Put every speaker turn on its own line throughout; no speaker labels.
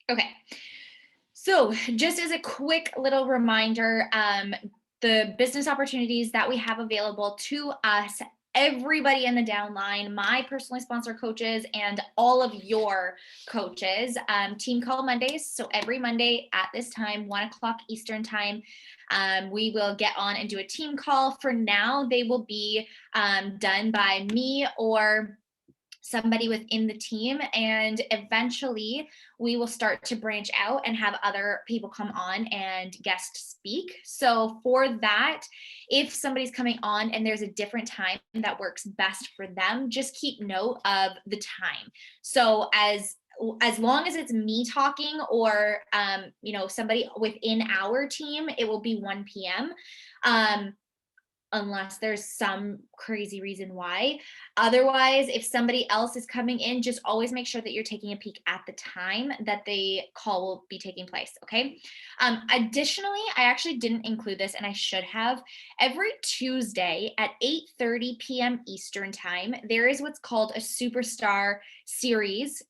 Okay. So, just as a quick little reminder, the business opportunities that we have available to us, everybody in the downline, my personally sponsored coaches, and all of your coaches, Team Call Mondays. So, every Monday at this time, 1 o'clock Eastern Time, we will get on and do a team call. For now, they will be done by me or somebody within the team, and eventually we will start to branch out and have other people come on and guest speak. So for that, if somebody's coming on and there's a different time that works best for them, just keep note of the time. So as long as it's me talking or somebody within our team, it will be 1 p.m. Unless there's some crazy reason why. Otherwise, if somebody else is coming in, just always make sure that you're taking a peek at the time that the call will be taking place. Okay. Additionally, I actually didn't include this and I should have. Every Tuesday at 8:30 p.m. Eastern time, there is what's called a superstar series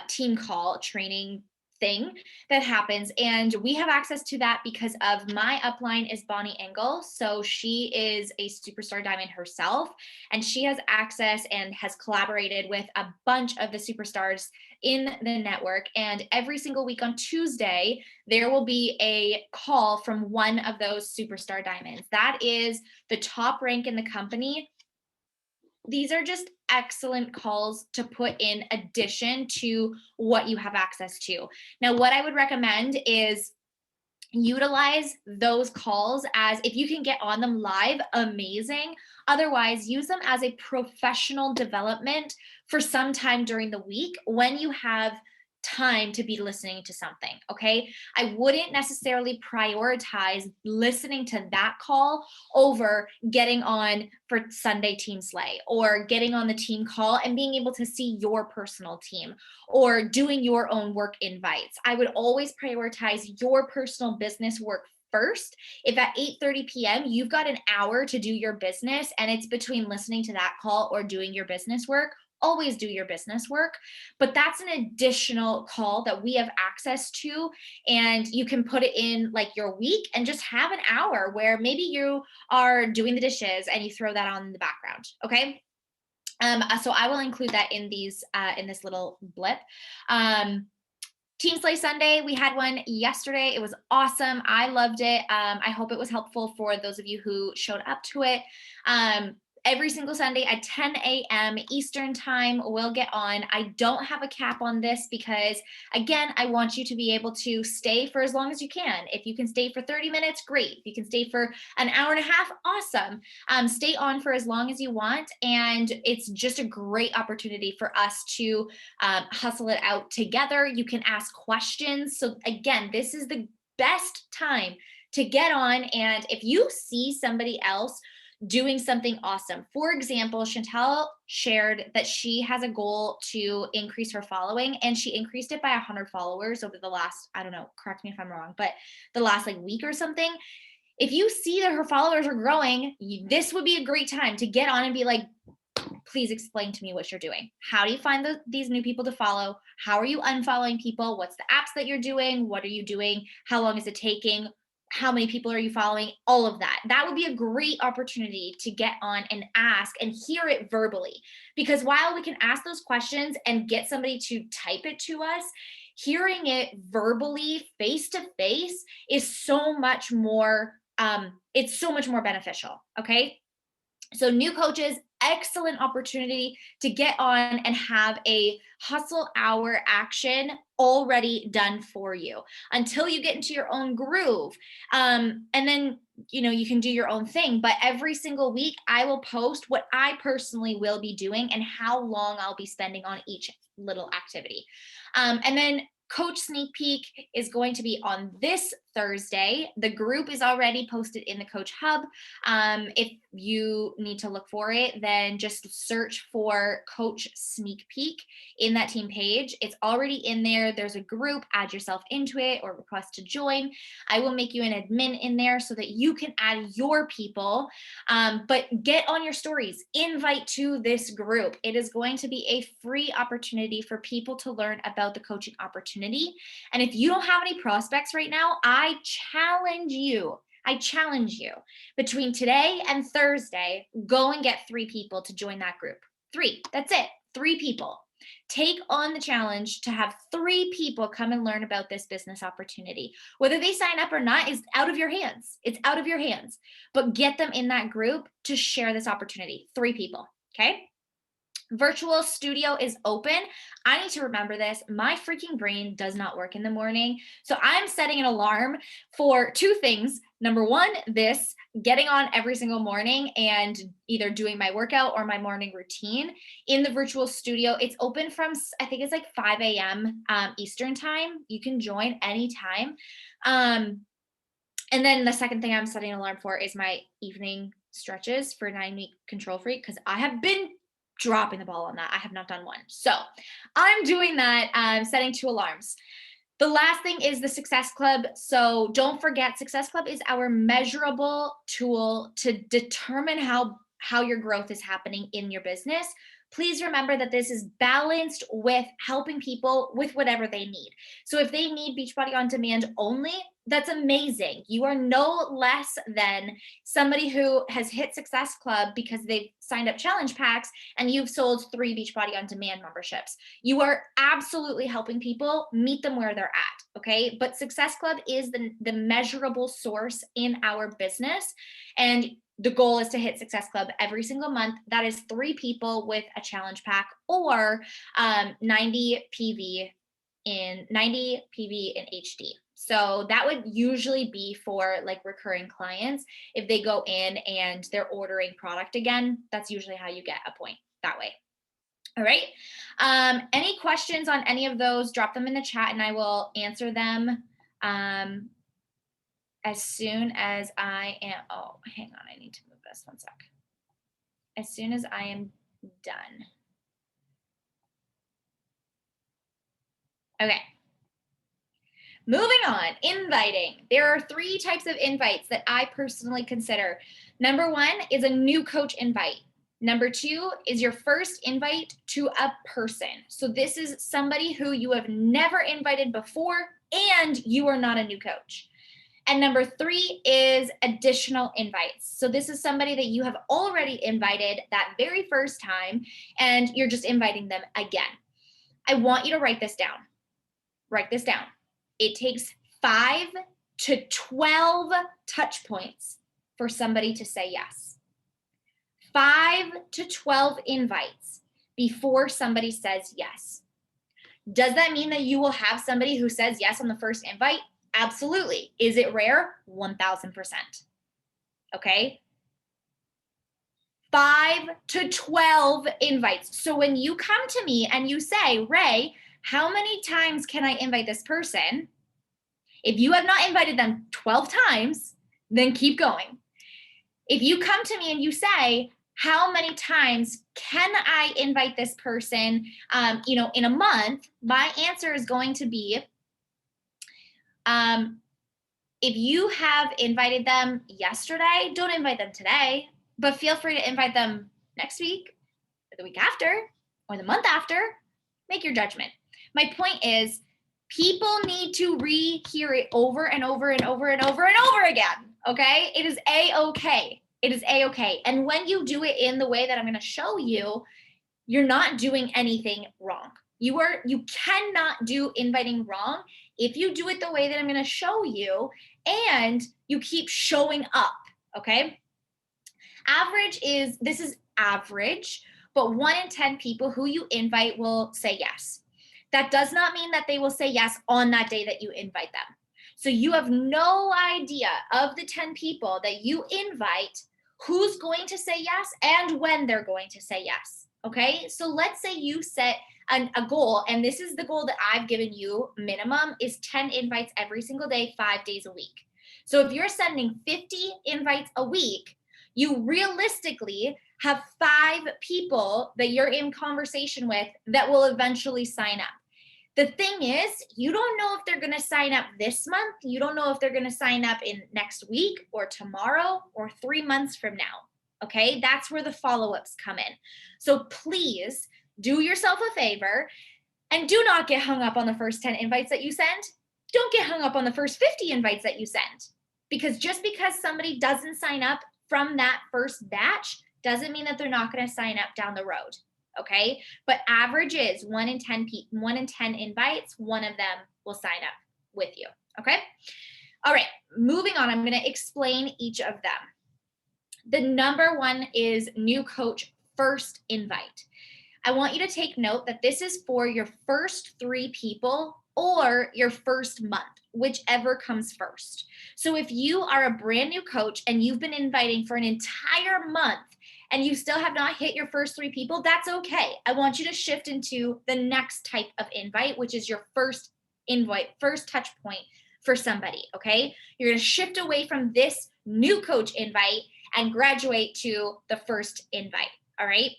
team call training thing that happens, and we have access to that because of my upline is Bonnie Engel. So she is a superstar diamond herself, and she has access and has collaborated with a bunch of the superstars in the network. And every single week on Tuesday, there will be a call from one of those superstar diamonds. That is the top rank in the company. These are just excellent calls to put in addition to what you have access to. Now, what I would recommend is utilize those calls as, if you can get on them live, amazing. Otherwise, use them as a professional development for some time during the week when you have time to be listening to something. Okay. I wouldn't necessarily prioritize listening to that call over getting on for Sunday Team Slay or getting on the team call and being able to see your personal team or doing your own work invites. I would always prioritize your personal business work first. If at 8:30 p.m. you've got an hour to do your business and it's between listening to that call or doing your business work, always do your business work. But that's an additional call that we have access to, and you can put it in like your week and just have an hour where maybe you are doing the dishes and you throw that on in the background. Okay. So I will include that in these in this little blip. Team Slay Sunday, we had one yesterday. It was awesome. I loved it. I hope it was helpful for those of you who showed up to it. Every single Sunday at 10 a.m. Eastern time, we'll get on. I don't have a cap on this because, again, I want you to be able to stay for as long as you can. If you can stay for 30 minutes, great. If you can stay for an hour and a half, awesome. Stay on for as long as you want. And it's just a great opportunity for us to hustle it out together. You can ask questions. So, again, this is the best time to get on. And if you see somebody else doing something awesome. For example, Chantel shared that she has a goal to increase her following, and she increased it by 100 followers over the last, I don't know, correct me if I'm wrong, but the last like week or something. If you see that her followers are growing, this would be a great time to get on and be like, please explain to me what you're doing. How do you find these new people to follow? How are you unfollowing people? What's the apps that you're doing? What are you doing? How long is it taking? How many people are you following? All of that. That would be a great opportunity to get on and ask and hear it verbally. Because while we can ask those questions and get somebody to type it to us, hearing it verbally face to face is so much more it's so much more beneficial. Okay. So, new coaches, excellent opportunity to get on and have a hustle hour action already done for you until you get into your own groove. And then, you can do your own thing. But every single week, I will post what I personally will be doing and how long I'll be spending on each little activity. And then, Coach Sneak Peek is going to be on this Thursday. The group is already posted in the Coach Hub. If you need to look for it, then just search for Coach Sneak Peek in that team page. It's already in there. There's a group, add yourself into it or request to join. I will make you an admin in there so that you can add your people, but get on your stories, invite to this group. It is going to be a free opportunity for people to learn about the coaching opportunity. And if you don't have any prospects right now, I challenge you between today and Thursday, go and get 3 people to join that group. 3, that's it, 3 people. Take on the challenge to have 3 people come and learn about this business opportunity. Whether they sign up or not is out of your hands. It's out of your hands, but get them in that group to share this opportunity. 3 people, okay? Virtual studio is open. I need to remember this. My freaking brain does not work in the morning. So I'm setting an alarm for 2 things. Number 1, this getting on every single morning and either doing my workout or my morning routine in the virtual studio. It's open from, I think it's like 5 a.m. Eastern time. You can join anytime. And then the second thing I'm setting an alarm for is my evening stretches for 9-week Control Freak, because I have been dropping the ball on that. I have not done one. So I'm doing that, setting 2 alarms. The last thing is the Success Club. So don't forget, Success Club is our measurable tool to determine how your growth is happening in your business. Please remember that this is balanced with helping people with whatever they need. So if they need Beachbody On Demand only, that's amazing. You are no less than somebody who has hit Success Club because they've signed up challenge packs and you've sold 3 Beachbody On Demand memberships. You are absolutely helping people meet them where they're at, okay? But Success Club is the measurable source in our business. And the goal is to hit Success Club every single month. That is 3 people with a challenge pack or 90 PV in HD. So that would usually be for like recurring clients. If they go in and they're ordering product again, that's usually how you get a point that way. All right. Any questions on any of those, drop them in the chat and I will answer them as soon as I am. Oh, hang on. I need to move this 1 sec. As soon as I am done. Okay. Moving on, inviting. There are 3 types of invites that I personally consider. Number 1 is a new coach invite. Number 2 is your first invite to a person. So this is somebody who you have never invited before and you are not a new coach. And number 3 is additional invites. So this is somebody that you have already invited that very first time and you're just inviting them again. I want you to write this down. Write this down. It takes 5 to 12 touch points for somebody to say yes. 5 to 12 invites before somebody says yes. Does that mean that you will have somebody who says yes on the first invite? Absolutely. Is it rare? 1000%. Okay. 5 to 12 invites. So when you come to me and you say, Ray, how many times can I invite this person? If you have not invited them 12 times, then keep going. If you come to me and you say, how many times can I invite this person, in a month, my answer is going to be, if you have invited them yesterday, don't invite them today, but feel free to invite them next week, or the week after, or the month after. Make your judgment. My point is, people need to rehear it over and over and over and over and over again, okay? It is A-okay. It is A-okay. And when you do it in the way that I'm going to show you, you're not doing anything wrong. You cannot do inviting wrong if you do it the way that I'm going to show you and you keep showing up, okay? This is average, but 1 in 10 people who you invite will say yes. That does not mean that they will say yes on that day that you invite them. So you have no idea of the 10 people that you invite who's going to say yes and when they're going to say yes. Okay, so let's say you set a goal, and this is the goal that I've given you minimum, is 10 invites every single day, 5 days a week. So if you're sending 50 invites a week, you realistically have 5 people that you're in conversation with that will eventually sign up. The thing is, you don't know if they're going to sign up this month. You don't know if they're going to sign up in next week or tomorrow or 3 months from now. Okay, that's where the follow-ups come in. So please do yourself a favor and do not get hung up on the first 10 invites that you send. Don't get hung up on the first 50 invites that you send. Because just because somebody doesn't sign up from that first batch doesn't mean that they're not going to sign up down the road. Okay, but average is 1 in 10 invites, one of them will sign up with you. Okay, all right, moving on. I'm going to explain each of them. The number one is new coach first invite. I want you to take note that this is for your first 3 people or your first month, whichever comes first. So if you are a brand new coach and you've been inviting for an entire month and you still have not hit your first 3 people, that's okay. I want you to shift into the next type of invite, which is your first invite, first touch point for somebody, okay? You're gonna shift away from this new coach invite and graduate to the first invite, all right?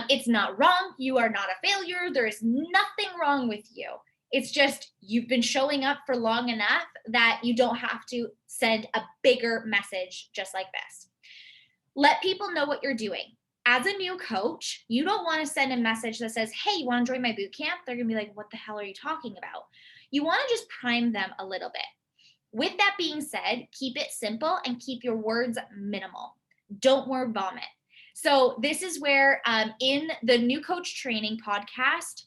It's not wrong. You are not a failure. There is nothing wrong with you. It's just you've been showing up for long enough that you don't have to send a bigger message just like this. Let people know what you're doing. As a new coach, you don't want to send a message that says, hey, you want to join my boot camp? They're going to be like, what the hell are you talking about? You want to just prime them a little bit. With that being said, keep it simple and keep your words minimal. Don't word vomit. So this is where in the New Coach Training podcast,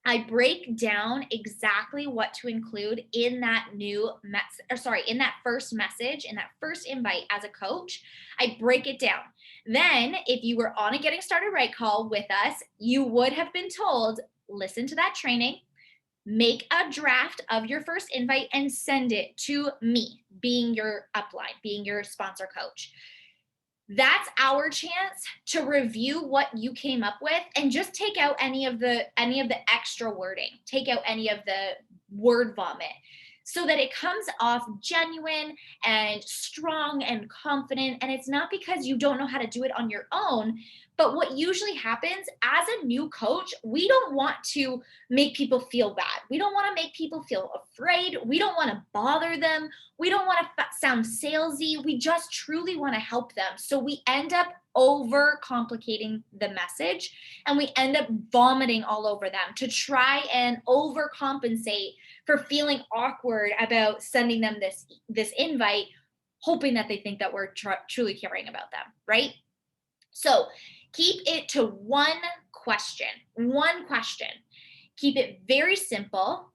I break down exactly what to include in that in that first message, in that first invite as a coach. I break it down. Then if you were on a Getting Started Right call with us, you would have been told, listen to that training, make a draft of your first invite and send it to me, being your upline, being your sponsor coach. That's our chance to review what you came up with and just take out any of the extra wording, take out any of the word vomit so that it comes off genuine and strong and confident. And it's not because you don't know how to do it on your own, but what usually happens as a new coach, we don't want to make people feel bad. We don't want to make people feel afraid. We don't want to bother them. We don't want to sound salesy. We just truly want to help them. So we end up over complicating the message and we end up vomiting all over them to try and overcompensate for feeling awkward about sending them this invite, hoping that they think that we're truly caring about them, right? So keep it to one question. Keep it very simple,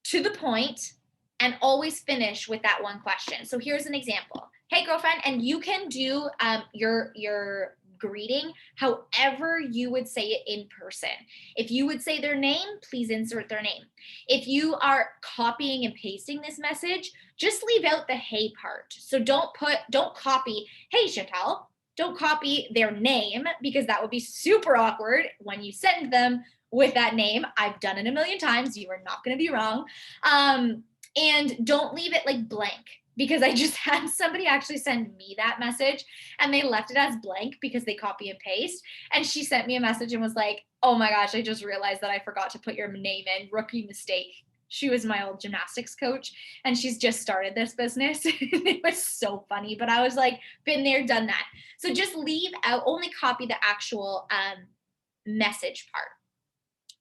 to the point, and always finish with that one question. So here's an example. Hey, girlfriend, and you can do your greeting however you would say it in person. If you would say their name, please insert their name. If you are copying and pasting this message, just leave out the hey part. So don't copy, hey, Chantal. Don't copy their name because that would be super awkward when you send them with that name. I've done it a million times. You are not going to be wrong. And don't leave it like blank, because I just had somebody actually send me that message and they left it as blank because they copy and paste. And she sent me a message and was like, oh my gosh, I just realized that I forgot to put your name in. Rookie mistake. She was my old gymnastics coach and she's just started this business. It was so funny, but I was like, been there, done that. So just leave out, only copy the actual message part.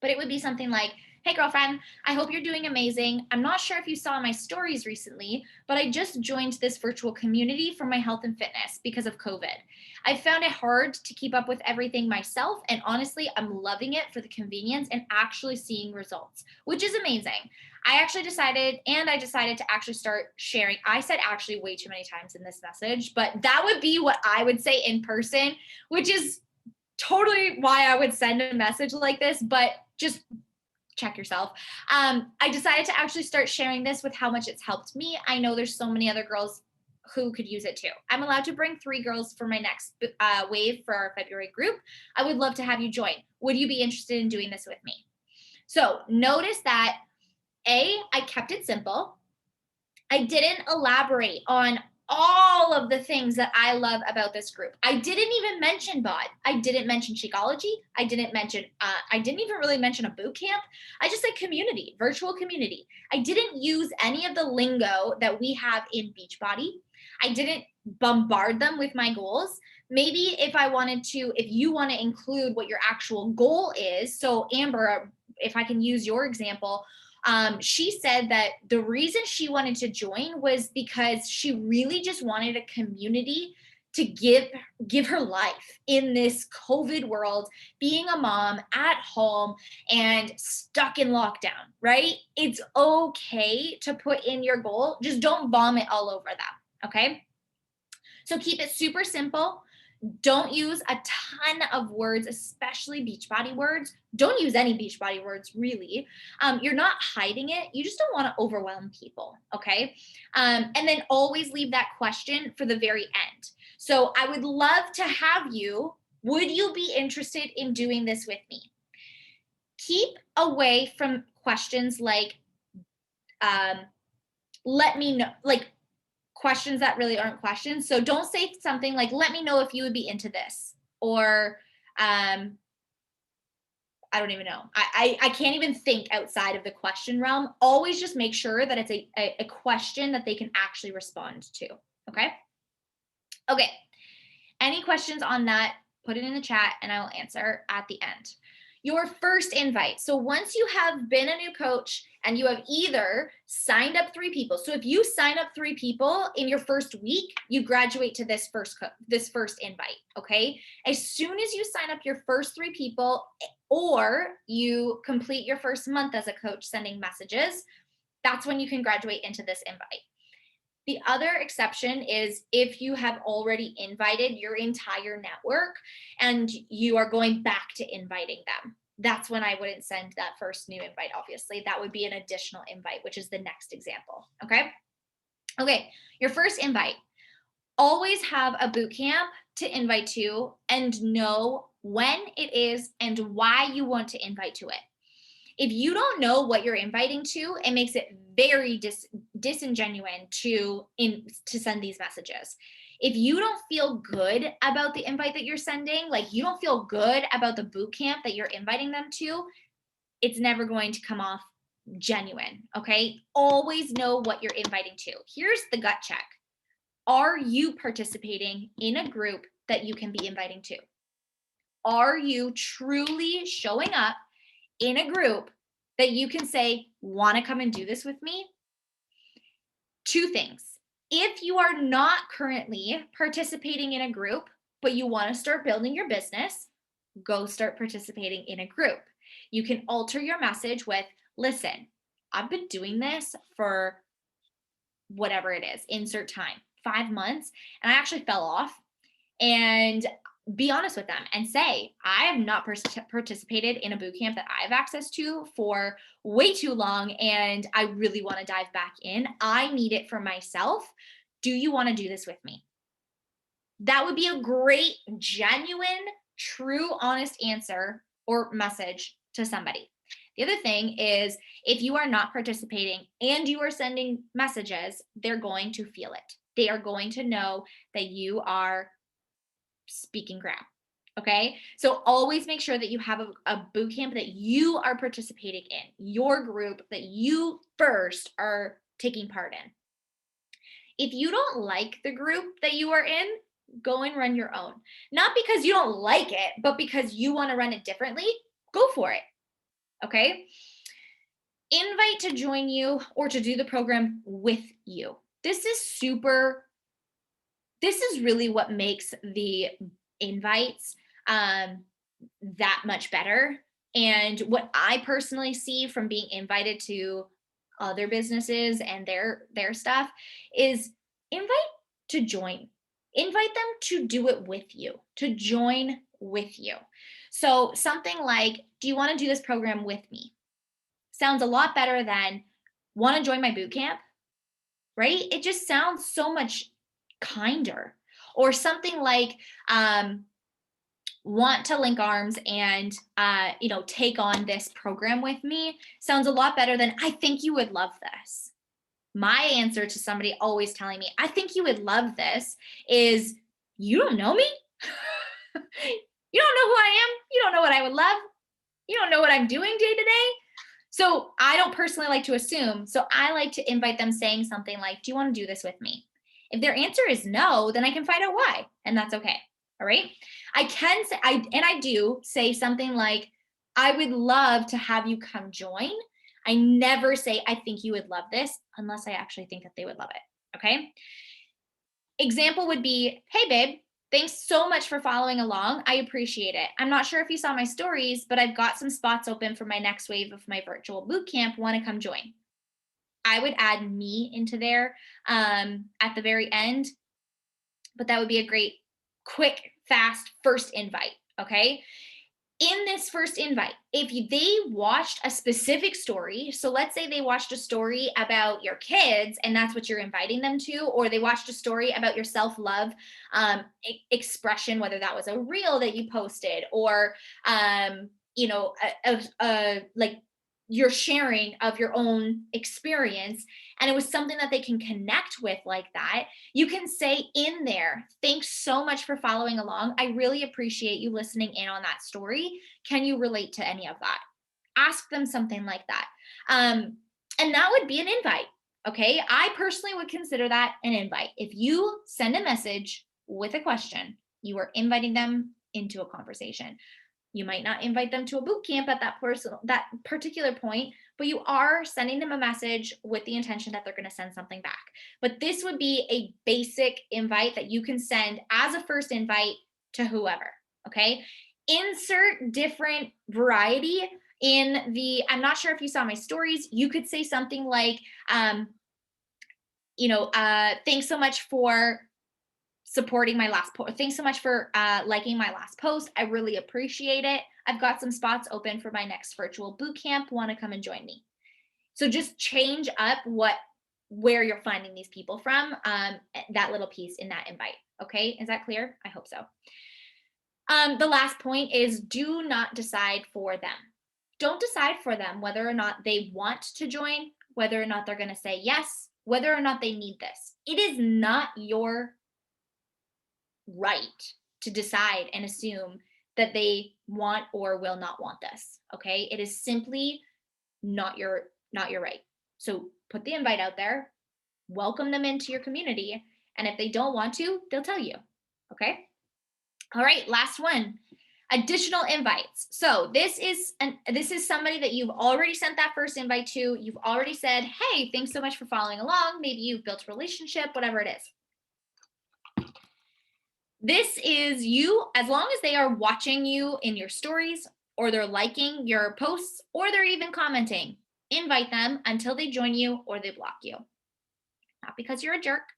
But it would be something like, hey, girlfriend, I hope you're doing amazing. I'm not sure if you saw my stories recently, but I just joined this virtual community for my health and fitness because of COVID. I found it hard to keep up with everything myself, and honestly, I'm loving it for the convenience and actually seeing results, which is amazing. I decided to actually start sharing. I said actually way too many times in this message, but that would be what I would say in person, which is totally why I would send a message like this, but just check yourself. I decided to actually start sharing this with how much it's helped me. I know there's so many other girls who could use it too. I'm allowed to bring 3 girls for my next wave for our February group. I would love to have you join. Would you be interested in doing this with me? So notice that I kept it simple. I didn't elaborate on all of the things that I love about this group. I didn't even mention BOD. I didn't mention Shakeology. I didn't even really mention a boot camp. I just said community, virtual community. I didn't use any of the lingo that we have in Beachbody. I didn't bombard them with my goals. Maybe if you want to include what your actual goal is. So Amber, if I can use your example, she said that the reason she wanted to join was because she really just wanted a community to give her life in this COVID world, being a mom at home and stuck in lockdown, right? It's okay to put in your goal, just don't bomb it all over them, okay? So keep it super simple. Don't use a ton of words, especially Beachbody words. Don't use any Beachbody words, really. You're not hiding it. You just don't want to overwhelm people, okay? And then always leave that question for the very end. So I would love to have you. Would you be interested in doing this with me? Keep away from questions like, let me know, like questions that really aren't questions. So don't say something like, let me know if you would be into this, or I don't even know. I can't even think outside of the question realm. Always just make sure that it's a question that they can actually respond to. Okay. Okay. Any questions on that, put it in the chat and I will answer at the end. Your first invite. So once you have been a new coach and you have either signed up 3 people. So if you sign up 3 people in your first week, you graduate to this first invite, okay? As soon as you sign up your first 3 people or you complete your first month as a coach sending messages, that's when you can graduate into this invite. The other exception is if you have already invited your entire network and you are going back to inviting them. That's when I wouldn't send that first new invite, obviously. That would be an additional invite, which is the next example, okay? Okay, your first invite. Always have a boot camp to invite to and know when it is and why you want to invite to it. If you don't know what you're inviting to, it makes it very disingenuous to send these messages. If you don't feel good about the invite that you're sending, like you don't feel good about the boot camp that you're inviting them to, it's never going to come off genuine, okay? Always know what you're inviting to. Here's the gut check. Are you participating in a group that you can be inviting to? Are you truly showing up in a group that you can say, want to come and do this with me? 2 things. If you are not currently participating in a group, but you want to start building your business, go start participating in a group. You can alter your message with, listen, I've been doing this for whatever it is, insert time, 5 months, and I actually fell off. And be honest with them and say, I have not participated in a boot camp that I have access to for way too long, and I really want to dive back in. I need it for myself. Do you want to do this with me? That would be a great, genuine, true, honest answer or message to somebody. The other thing is, if you are not participating and you are sending messages, they're going to feel it. They are going to know that you are speaking crap. Okay. So always make sure that you have a boot camp that you are participating in, your group that you first are taking part in. If you don't like the group that you are in, go and run your own. Not because you don't like it, but because you want to run it differently, go for it. Okay. Invite to join you or to do the program with you. This is really what makes the invites that much better. And what I personally see from being invited to other businesses and their stuff is invite to join. Invite them to do it with you, to join with you. So something like, do you want to do this program with me? Sounds a lot better than want to join my boot camp, right? It just sounds so much kinder. Or something like, want to link arms and take on this program with me sounds a lot better than, I think you would love this. My answer to somebody always telling me, I think you would love this, is, you don't know me. You don't know who I am. You don't know what I would love. You don't know what I'm doing day to day. So I don't personally like to assume. So I like to invite them saying something like, do you want to do this with me? If their answer is no, then I can find out why, and that's okay. All right. I can say, I do say something like, I would love to have you come join. I never say, I think you would love this, unless I actually think that they would love it. Okay. Example would be, hey, babe, thanks so much for following along. I appreciate it. I'm not sure if you saw my stories, but I've got some spots open for my next wave of my virtual boot camp. Want to come join? I would add me into there at the very end, but that would be a great, quick, fast first invite. Okay. In this first invite, if they watched a specific story, so let's say they watched a story about your kids and that's what you're inviting them to, or they watched a story about your self-love expression, whether that was a reel that you posted, or like your sharing of your own experience, and it was something that they can connect with like that, you can say in there, thanks so much for following along. I really appreciate you listening in on that story. Can you relate to any of that? Ask them something like that. And that would be an invite. Okay. I personally would consider that an invite. If you send a message with a question, you are inviting them into a conversation. You might not invite them to a boot camp at that particular point, but you are sending them a message with the intention that they're going to send something back. But this would be a basic invite that you can send as a first invite to whoever. Okay. Insert different variety in the, I'm not sure if you saw my stories. You could say something like, thanks so much for supporting my last post. Thanks so much for liking my last post. I really appreciate it. I've got some spots open for my next virtual boot camp. Want to come and join me? So just change up where you're finding these people from, that little piece in that invite. Okay, is that clear? I hope so. The last point is, do not decide for them. Don't decide for them whether or not they want to join, whether or not they're going to say yes, whether or not they need this. It is not your right to decide and assume that they want or will not want this. Okay. It is simply not your right. So put the invite out there, welcome them into your community. And if they don't want to, they'll tell you. Okay. All right. Last one, additional invites. So this is somebody that you've already sent that first invite to. You've already said, hey, thanks so much for following along. Maybe you've built a relationship, whatever it is. This is you, as long as they are watching you in your stories, or they're liking your posts, or they're even commenting, invite them until they join you or they block you. Not because you're a jerk,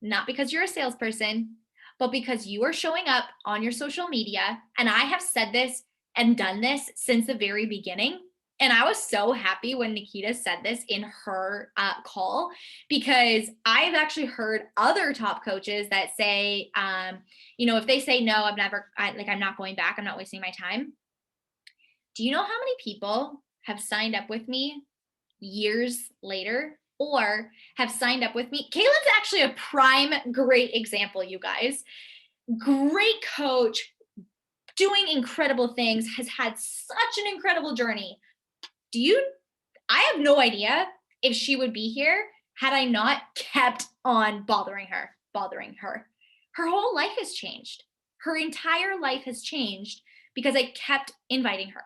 not because you're a salesperson, but because you are showing up on your social media. And I have said this and done this since the very beginning. And I was so happy when Nikita said this in her call, because I've actually heard other top coaches that say, if they say no, I'm not going back, I'm not wasting my time. Do you know how many people have signed up with me years later, or have signed up with me? Caitlin's actually a prime great example, you guys. Great coach, doing incredible things, has had such an incredible journey. I have no idea if she would be here had I not kept on bothering her. Her whole life has changed. Her entire life has changed because I kept inviting her.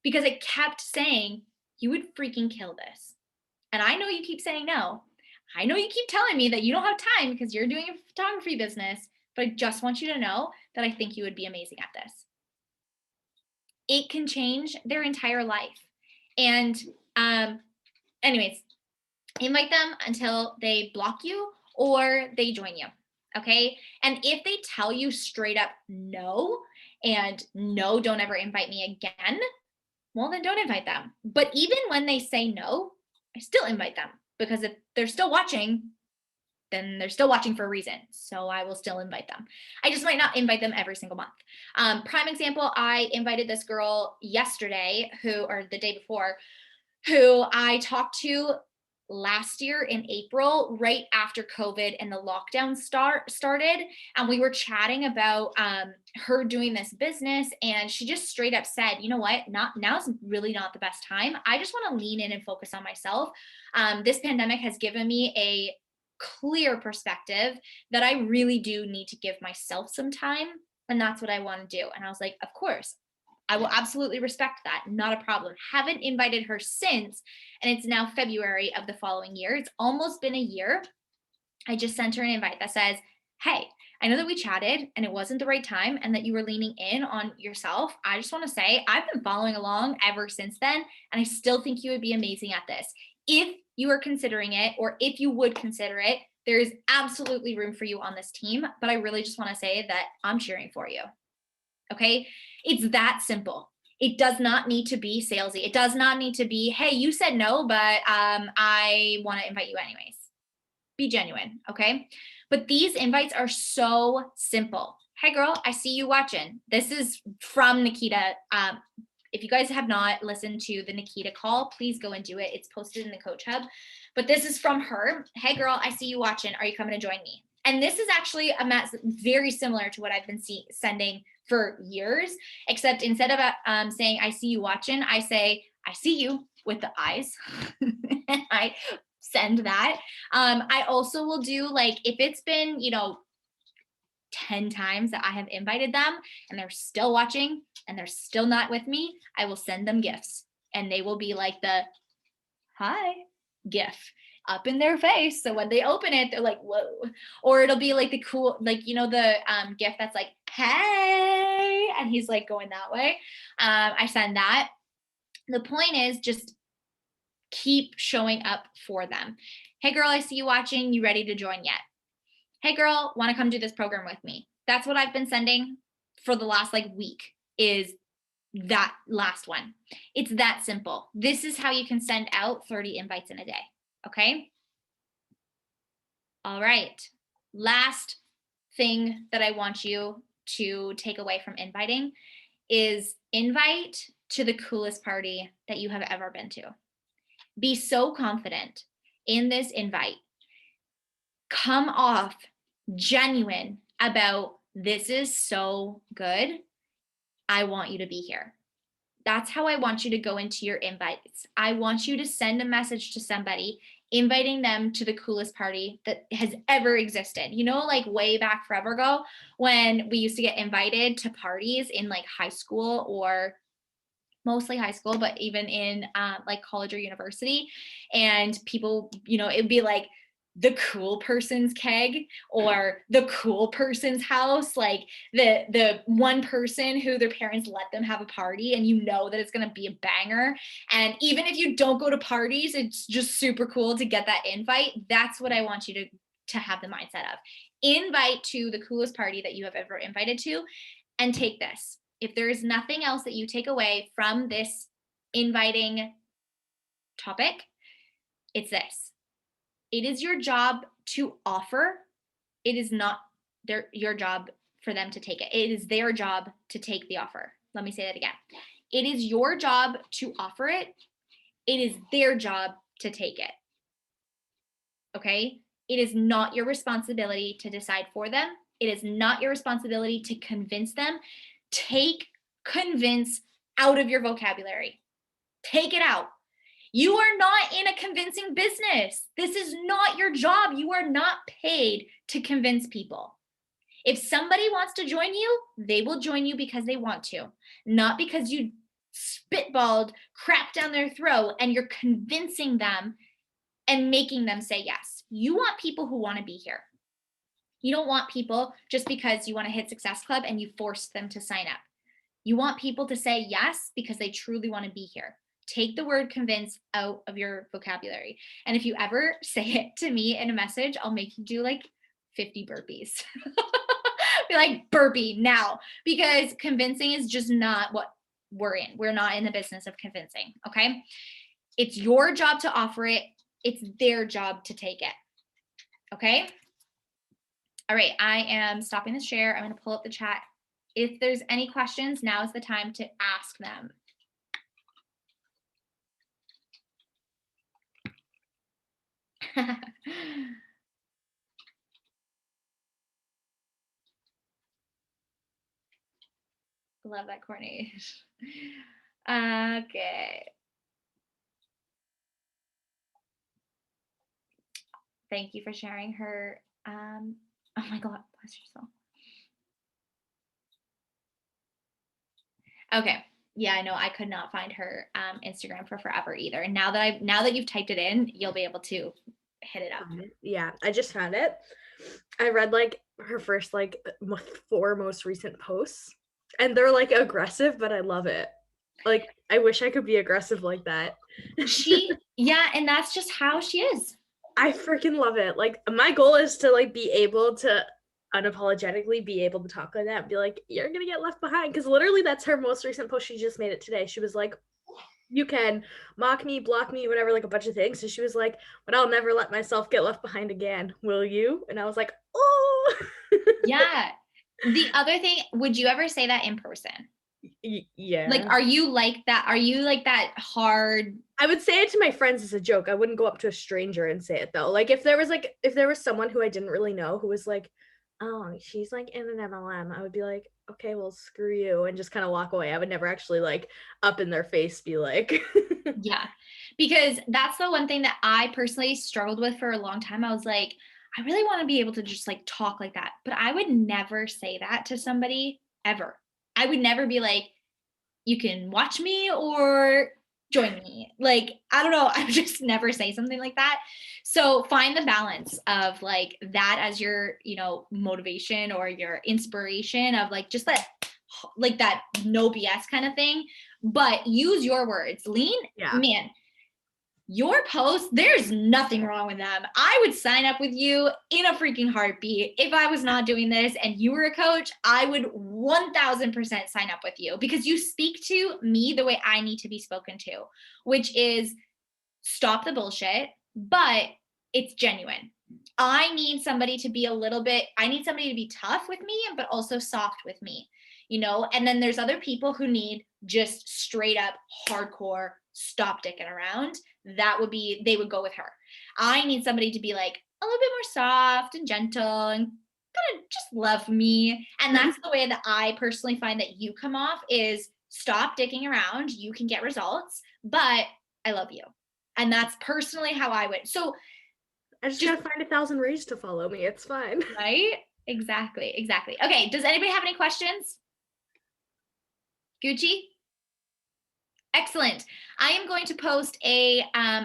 Because I kept saying, you would freaking kill this. And I know you keep saying no. I know you keep telling me that you don't have time because you're doing a photography business, but I just want you to know that I think you would be amazing at this. It can change their entire life. And anyways, invite them until they block you or they join you. Okay. And if they tell you straight up no, and no, don't ever invite me again, well, then don't invite them. But even when they say no, I still invite them, because if they're still watching, then they're still watching for a reason. So I will still invite them. I just might not invite them every single month. Prime example, I invited this girl yesterday or the day before, who I talked to last year in April, right after COVID and the lockdown started. And we were chatting about her doing this business. And she just straight up said, you know what, now's really not the best time. I just want to lean in and focus on myself. This pandemic has given me a clear perspective that I really do need to give myself some time. And that's what I want to do. And I was like, of course, I will absolutely respect that. Not a problem. Haven't invited her since, and it's now February of the following year. It's almost been a year. I just sent her an invite that says, hey, I know that we chatted and it wasn't the right time and that you were leaning in on yourself. I just want to say I've been following along ever since then, and I still think you would be amazing at this. If you are considering it, or if you would consider it, there is absolutely room for you on this team. But I really just want to say that I'm cheering for you. Okay. It's that simple. It does not need to be salesy. It does not need to be, hey, you said no, but I want to invite you anyways. Be genuine. Okay. But these invites are so simple. Hey, girl, I see you watching. This is from Nikita. If you guys have not listened to the Nikita call, please go and do it. It's posted in the Coach Hub. But this is from her. Hey, girl, I see you watching. Are you coming to join me? And this is actually very similar to what I've been sending for years, except instead of saying, I see you watching, I say, I see you with the eyes. And I send that. I also will do, like, if it's been, 10 times that I have invited them and they're still watching and they're still not with me, I will send them gifts, and they will be like the hi gif up in their face. So when they open it, they're like, whoa. Or it'll be like the cool, like, the gif that's like, hey, and he's like going that way. I send that. The point is just keep showing up for them. Hey, girl, I see you watching. You ready to join yet? Hey, girl, want to come do this program with me? That's what I've been sending for the last week, is that last one. It's that simple. This is how you can send out 30 invites in a day. Okay. All right. Last thing that I want you to take away from inviting is invite to the coolest party that you have ever been to. Be so confident in this invite. Come off genuine about, this is so good. I want you to be here. That's how I want you to go into your invites. I want you to send a message to somebody, inviting them to the coolest party that has ever existed. Way back forever ago, when we used to get invited to parties in high school, or mostly high school, but even in college or university. And people, it'd be like the cool person's keg or the cool person's house, like the one person who their parents let them have a party, and that it's going to be a banger. And even if you don't go to parties, it's just super cool to get that invite. That's what I want you to have the mindset of. Invite to the coolest party that you have ever invited to, and take this. If there is nothing else that you take away from this inviting topic, it's this. It is your job to offer. It is not your job for them to take it. It is their job to take the offer. Let me say that again. It is your job to offer it. It is their job to take it. Okay? It is not your responsibility to decide for them. It is not your responsibility to convince them. Take convince out of your vocabulary. Take it out. You are not in a convincing business. This is not your job. You are not paid to convince people. If somebody wants to join you, they will join you because they want to, not because you spitballed crap down their throat and you're convincing them and making them say yes. You want people who want to be here. You don't want people just because you want to hit Success Club and you force them to sign up. You want people to say yes because they truly want to be here. Take the word convince out of your vocabulary. And if you ever say it to me in a message, I'll make you do 50 burpees. Be like, burpee now, because convincing is just not what we're in. We're not in the business of convincing. Okay. It's your job to offer it. It's their job to take it. Okay. All right. I am stopping the share. I'm going to pull up the chat. If there's any questions, now is the time to ask them. Love that, Courtney. Okay. Thank you for sharing her. Oh my God, bless yourself. Okay. Yeah, I know. I could not find her Instagram for forever either. And now that you've typed it in, you'll be able to hit it up.
Yeah, I just found it. I read like her first like 4 most recent posts, and they're like aggressive, but I love it. Like, I wish I could be aggressive like that.
Yeah, and that's just how she is.
I freaking love it. Like, my goal is to like be able to unapologetically be able to talk like that and be like, you're gonna get left behind. Because literally that's her most recent post. She just made it today. She was like, you can mock me, block me, whatever, like a bunch of things. So she was like, but I'll never let myself get left behind again. Will you? And I was like, oh.
Yeah. The other thing, would you ever say that in person?
Yeah.
Like, are you like that? Are you like that hard?
I would say it to my friends as a joke. I wouldn't go up to a stranger and say it though. Like, if there was someone who I didn't really know who was like, oh, she's like in an MLM, I would be like, okay, well, screw you, and just kind of walk away. I would never actually like up in their face be like,
Yeah, because that's the one thing that I personally struggled with for a long time. I was like, I really want to be able to just like talk like that, but I would never say that to somebody ever. I would never be like, you can watch me or join me. Like, I don't know. I would just never say something like that. So find the balance of like that as your, motivation or your inspiration of like just that no BS kind of thing. But use your words. Lean,
yeah.
man, your posts, there's nothing wrong with them. I would sign up with you in a freaking heartbeat. If I was not doing this and you were a coach, I would 1000% sign up with you because you speak to me the way I need to be spoken to, which is stop the bullshit, but it's genuine. I need somebody to be I need somebody to be tough with me, but also soft with me, And then there's other people who need just straight up hardcore, stop dicking around. They would go with her. I need somebody to be like a little bit more soft and gentle and kind of just love me. And that's the way that I personally find that you come off is stop dicking around. You can get results, but I love you. And that's personally how I would. So
I just gotta find 1,000 ways to follow me. It's fine.
right? Exactly. Okay. Does anybody have any questions? Gucci? Excellent. I am going to post a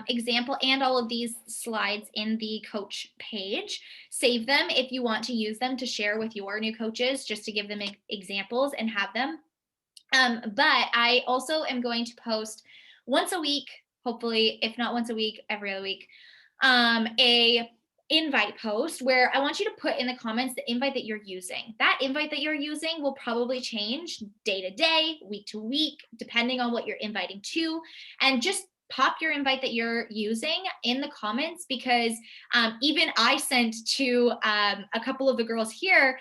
example and all of these slides in the coach page. Save them if you want to use them to share with your new coaches, just to give them examples and have them. But I also am going to post once a week, hopefully, if not once a week, every other week, a invite post where I want you to put in the comments the invite that you're using. That invite that you're using will probably change day to day, week to week, depending on what you're inviting to. And just pop your invite that you're using in the comments because even I sent to a couple of the girls here,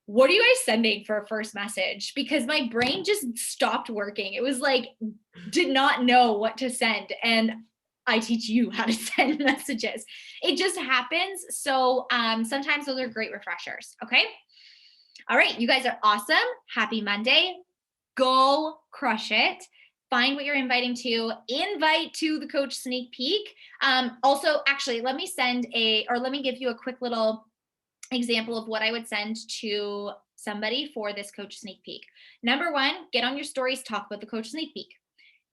what are you guys sending for a first message? Because my brain just stopped working. It was like, did not know what to send. And I teach you how to send messages. It just happens. So sometimes those are great refreshers. Okay. All right. You guys are awesome. Happy Monday. Go crush it. Find what you're inviting to. Invite to the coach sneak peek. Also, actually, let me give you a quick little example of what I would send to somebody for this coach sneak peek. Number one, get on your stories, talk about the coach sneak peek.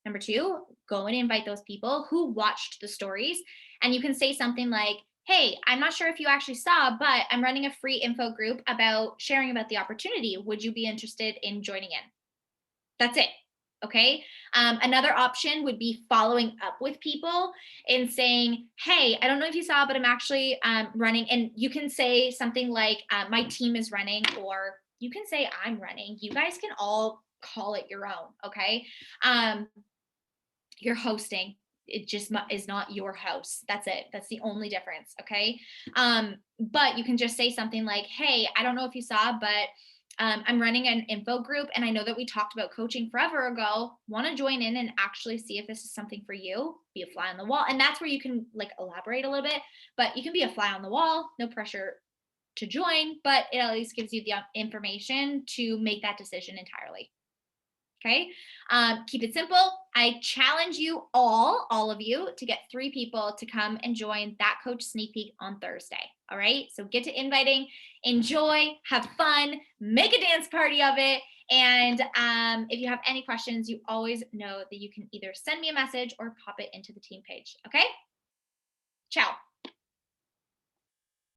Number two, go and invite those people who watched the stories. And you can say something like, hey, I'm not sure if you actually saw, but I'm running a free info group about sharing about the opportunity. Would you be interested in joining in? That's it. Okay. Another option would be following up with people and saying, hey, I don't know if you saw, but I'm actually running. And you can say something like, my team is running, or you can say, I'm running. You guys can all call it your own. Okay. You're hosting. It just is not your house. That's it. That's the only difference. Okay. But you can just say something like, hey, I don't know if you saw, but I'm running an info group, and I know that we talked about coaching forever ago. Want to join in and actually see if this is something for you? Be a fly on the wall. And that's where you can like elaborate a little bit, but you can be a fly on the wall, no pressure to join, but it at least gives you the information to make that decision entirely. Okay. Keep it simple. I challenge you all of you, to get 3 people to come and join that coach sneak peek on Thursday. All right. So get to inviting, enjoy, have fun, make a dance party of it. And if you have any questions, you always know that you can either send me a message or pop it into the team page. Okay.